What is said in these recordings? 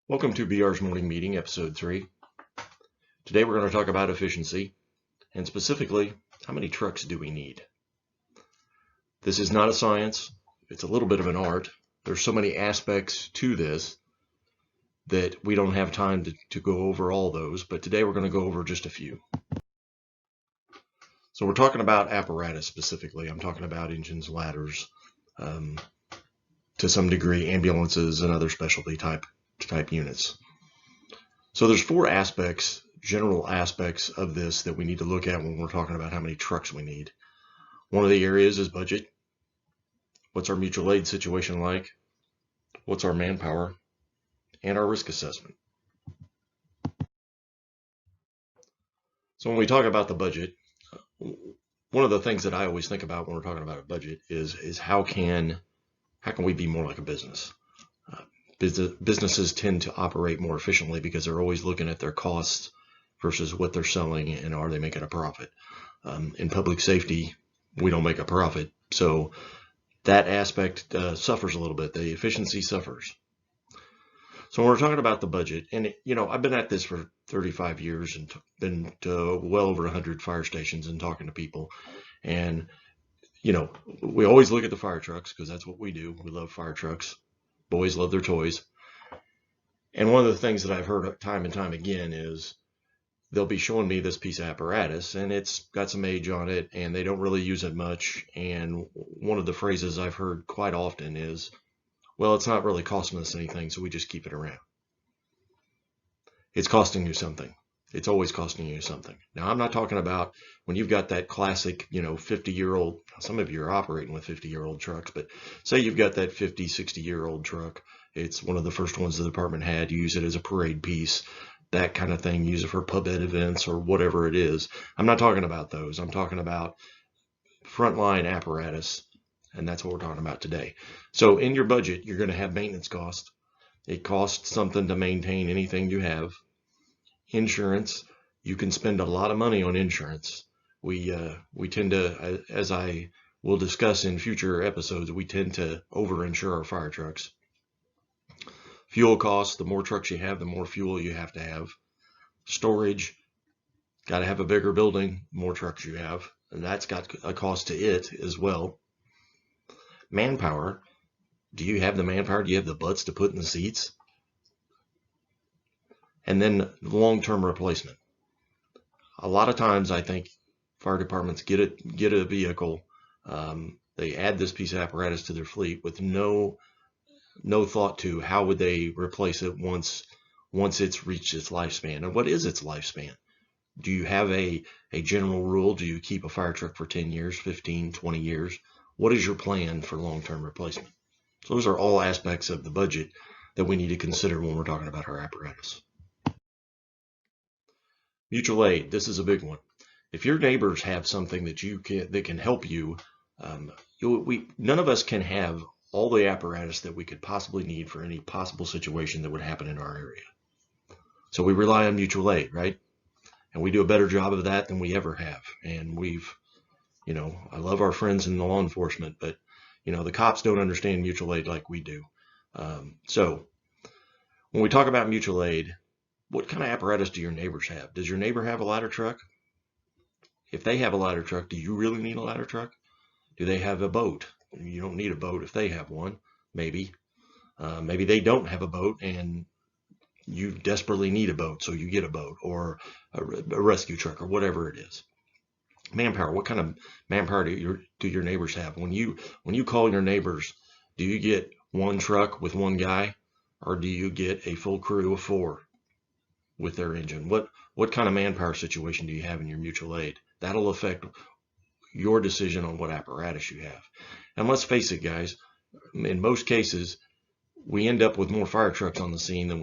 Welcome to BR's Morning Meeting, Episode 3. Today we're going to talk about efficiency, and specifically, how many trucks do we need? This is not a science, it's a little bit of an art. There's so many aspects to this that we don't have time to go over all those, but today we're going to go over just a few. So we're talking about apparatus specifically. I'm talking about engines, ladders, to some degree ambulances and other specialty type units. So there's four aspects, general aspects of this that we need to look at when we're talking about how many trucks we need. One of the areas is budget. What's our mutual aid situation like? What's our manpower? And our risk assessment. So when we talk about the budget, one of the things that I always think about when we're talking about a budget is how can we be more like a business? Businesses tend to operate more efficiently because they're always looking at their costs versus what they're selling and are they making a profit. In public safety, we don't make a profit, so that aspect suffers a little bit. The efficiency suffers. So when we're talking about the budget, and I've been at this for 35 years and been to well over 100 fire stations and talking to people, and we always look at the fire trucks because that's what we do. We love fire trucks. Boys love their toys. And one of the things that I've heard time and time again is they'll be showing me this piece of apparatus and it's got some age on it and they don't really use it much. And one of the phrases I've heard quite often is, well, it's not really costing us anything, so we just keep it around. It's costing you something. It's always costing you something. Now, I'm not talking about when you've got that classic, 50-year-old, some of you are operating with 50-year-old trucks, but say you've got that 50, 60-year-old truck. It's one of the first ones the department had. You use it as a parade piece, that kind of thing. Use it for pub ed events or whatever it is. I'm not talking about those. I'm talking about frontline apparatus, and that's what we're talking about today. So in your budget, you're going to have maintenance costs. It costs something to maintain anything you have. Insurance, you can spend a lot of money on insurance. We tend to, as I will discuss in future episodes, we tend to over-insure our fire trucks. Fuel costs, the more trucks you have, the more fuel you have to have. Storage, got to have a bigger building, more trucks you have, and that's got a cost to it as well. Manpower, do you have the manpower? Do you have the butts to put in the seats? And then long-term replacement. A lot of times I think fire departments get a vehicle, they add this piece of apparatus to their fleet with no thought to how would they replace it once it's reached its lifespan. And what is its lifespan? Do you have a general rule? Do you keep a fire truck for 10 years, 15, 20 years? What is your plan for long-term replacement? So those are all aspects of the budget that we need to consider when we're talking about our apparatus. Mutual aid, this is a big one. If your neighbors have something that can help you, none of us can have all the apparatus that we could possibly need for any possible situation that would happen in our area. So we rely on mutual aid, right? And we do a better job of that than we ever have. And I love our friends in the law enforcement, but the cops don't understand mutual aid like we do. So when we talk about mutual aid, what kind of apparatus do your neighbors have? Does your neighbor have a ladder truck? If they have a ladder truck, do you really need a ladder truck? Do they have a boat? You don't need a boat if they have one, maybe. Maybe they don't have a boat and you desperately need a boat, so you get a boat or a rescue truck or whatever it is. Manpower, what kind of manpower do your neighbors have? When you call your neighbors, do you get one truck with one guy or do you get a full crew of 4? With their engine? What kind of manpower situation do you have in your mutual aid? That'll affect your decision on what apparatus you have. And let's face it, guys, in most cases, we end up with more fire trucks on the scene than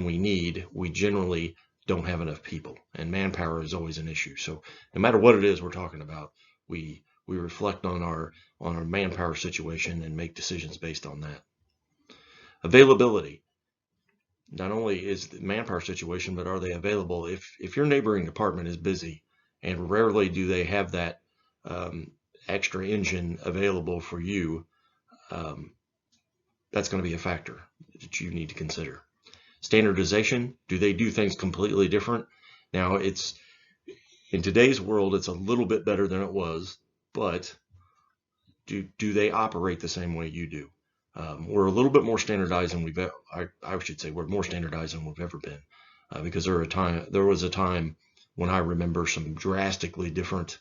we need. We generally don't have enough people, and manpower is always an issue. So no matter what it is we're talking about, we reflect on our manpower situation and make decisions based on that. Availability. Not only is the manpower situation, but are they available? If your neighboring department is busy, and rarely do they have that extra engine available for you, that's going to be a factor that you need to consider. Standardization, do they do things completely different? Now, in today's world, it's a little bit better than it was, but do they operate the same way you do? We're a little bit more standardized than I should say we're more standardized than we've ever been, because there was a time when I remember some drastically different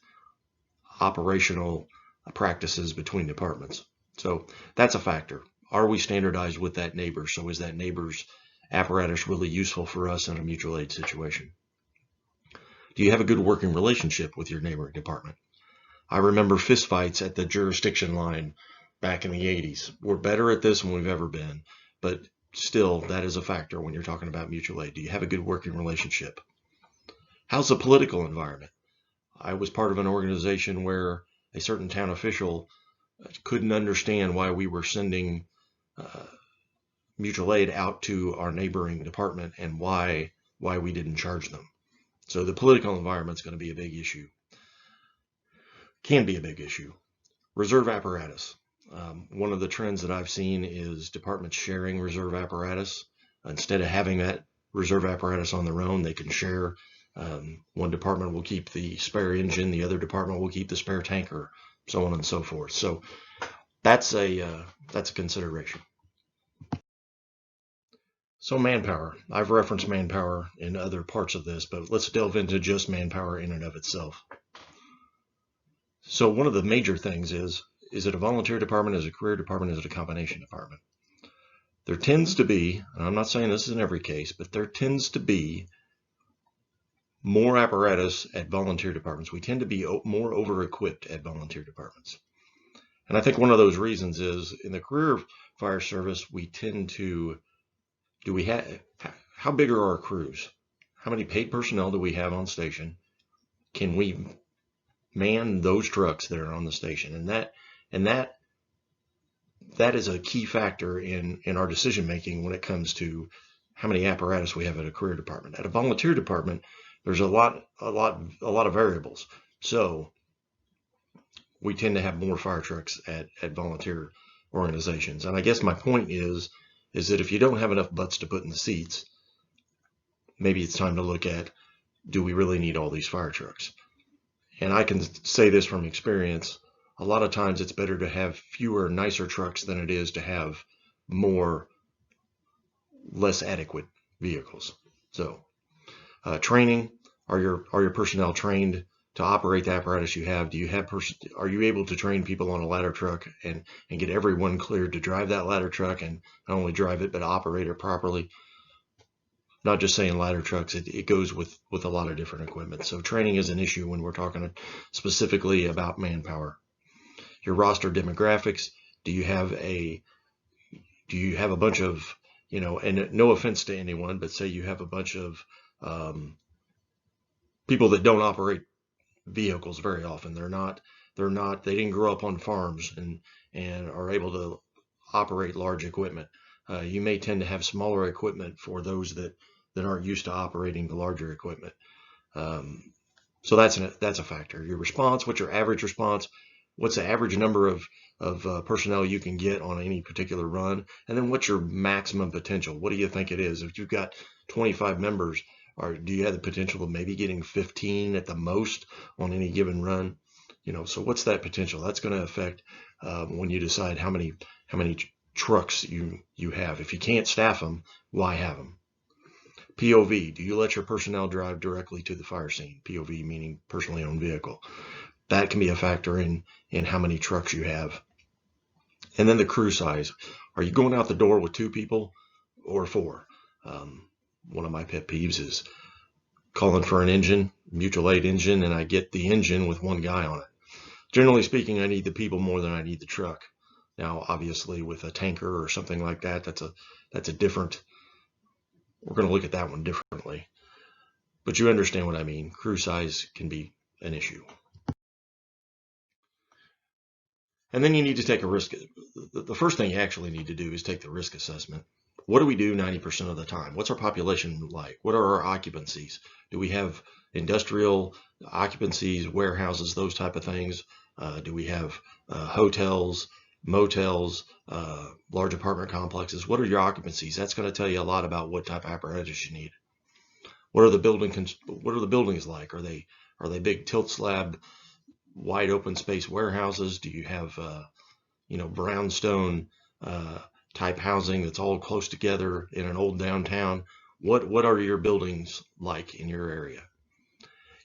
operational practices between departments. So that's a factor. Are we standardized with that neighbor? So is that neighbor's apparatus really useful for us in a mutual aid situation? Do you have a good working relationship with your neighboring department? I remember fistfights at the jurisdiction line back in the 80s. We're better at this than we've ever been, but still, that is a factor when you're talking about mutual aid. Do you have a good working relationship? How's the political environment? I was part of an organization where a certain town official couldn't understand why we were sending mutual aid out to our neighboring department and why we didn't charge them. So the political environment is going to be a big issue. Can be a big issue. Reserve apparatus. One of the trends that I've seen is departments sharing reserve apparatus. Instead of having that reserve apparatus on their own, they can share. One department will keep the spare engine, the other department will keep the spare tanker, so on and so forth. So that's a consideration. So manpower. I've referenced manpower in other parts of this, but let's delve into just manpower in and of itself. So one of the major things is it a volunteer department, is it a career department, is it a combination department? There tends to be, and I'm not saying this is in every case, but there tends to be more apparatus at volunteer departments. We tend to be more over-equipped at volunteer departments. And I think one of those reasons is in the career fire service, we tend to, how big are our crews? How many paid personnel do we have on station? Can we man those trucks that are on the station? And that is a key factor in our decision making when it comes to how many apparatus we have at a career department. At a volunteer department, there's a lot of variables. So we tend to have more fire trucks at volunteer organizations. And I guess my point is that if you don't have enough butts to put in the seats, maybe it's time to look at, do we really need all these fire trucks? And I can say this from experience, a lot of times it's better to have fewer, nicer trucks than it is to have more, less adequate vehicles. So training, are your personnel trained to operate the apparatus you have? Are you able to train people on a ladder truck and get everyone cleared to drive that ladder truck, and not only drive it, but operate it properly? Not just saying ladder trucks, it goes with a lot of different equipment. So training is an issue when we're talking specifically about manpower. Your roster demographics, do you have a bunch of, and no offense to anyone, but say you have a bunch of people that don't operate vehicles very often. They didn't grow up on farms and are able to operate large equipment. You may tend to have smaller equipment for those that aren't used to operating the larger equipment. So that's a factor. Your response, what's your average response? What's the average number of personnel you can get on any particular run? And then what's your maximum potential? What do you think it is? If you've got 25 members, or do you have the potential of maybe getting 15 at the most on any given run? So what's that potential? That's going to affect when you decide how many trucks you have. If you can't staff them, why have them? POV, do you let your personnel drive directly to the fire scene? POV meaning personally owned vehicle. That can be a factor in how many trucks you have. And then the crew size. Are you going out the door with 2 people or 4? One of my pet peeves is calling for an engine, mutual aid engine, and I get the engine with 1 guy on it. Generally speaking, I need the people more than I need the truck. Now, obviously, with a tanker or something like that, that's a different. We're going to look at that one differently. But you understand what I mean. Crew size can be an issue. And then you need to take a risk. The first thing you actually need to do is take the risk assessment. What do we do 90% of the time? What's our population like? What are our occupancies? Do we have industrial occupancies, warehouses, those type of things? Do we have hotels, motels, large apartment complexes. What are your occupancies? That's going to tell you a lot about what type of apparatus you need. What are the buildings like? Are they big tilt slab, wide open space warehouses? Do you have brownstone type housing that's all close together in an old downtown? What are your buildings like in your area?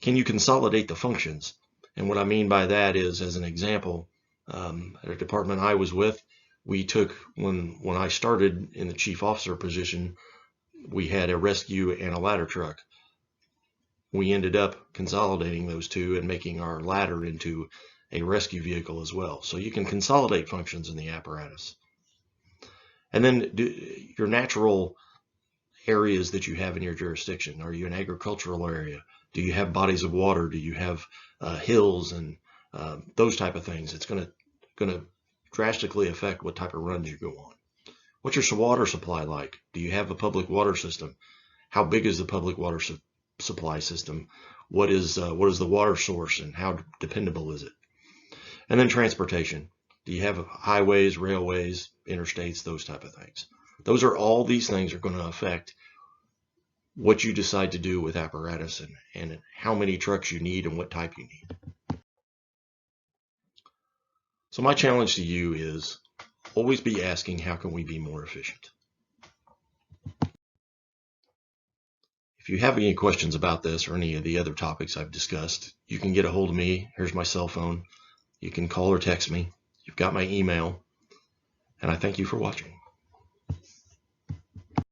Can you consolidate the functions? And what I mean by that is, as an example, at a department I was with, we took, when I started in the chief officer position, we had a rescue and a ladder truck. We ended up consolidating those two and making our ladder into a rescue vehicle as well. So you can consolidate functions in the apparatus. And then your natural areas that you have in your jurisdiction. Are you an agricultural area? Do you have bodies of water? Do you have hills and those type of things? It's going to drastically affect what type of runs you go on. What's your water supply like? Do you have a public water system? How big is the public water supply system? What is the water source and how dependable is it? And then transportation. Do you have highways, railways, interstates, those type of things? All these things are going to affect what you decide to do with apparatus and how many trucks you need and what type you need. So my challenge to you is always be asking, how can we be more efficient? If you have any questions about this or any of the other topics I've discussed, you can get a hold of me. Here's my cell phone. You can call or text me. You've got my email. And I thank you for watching.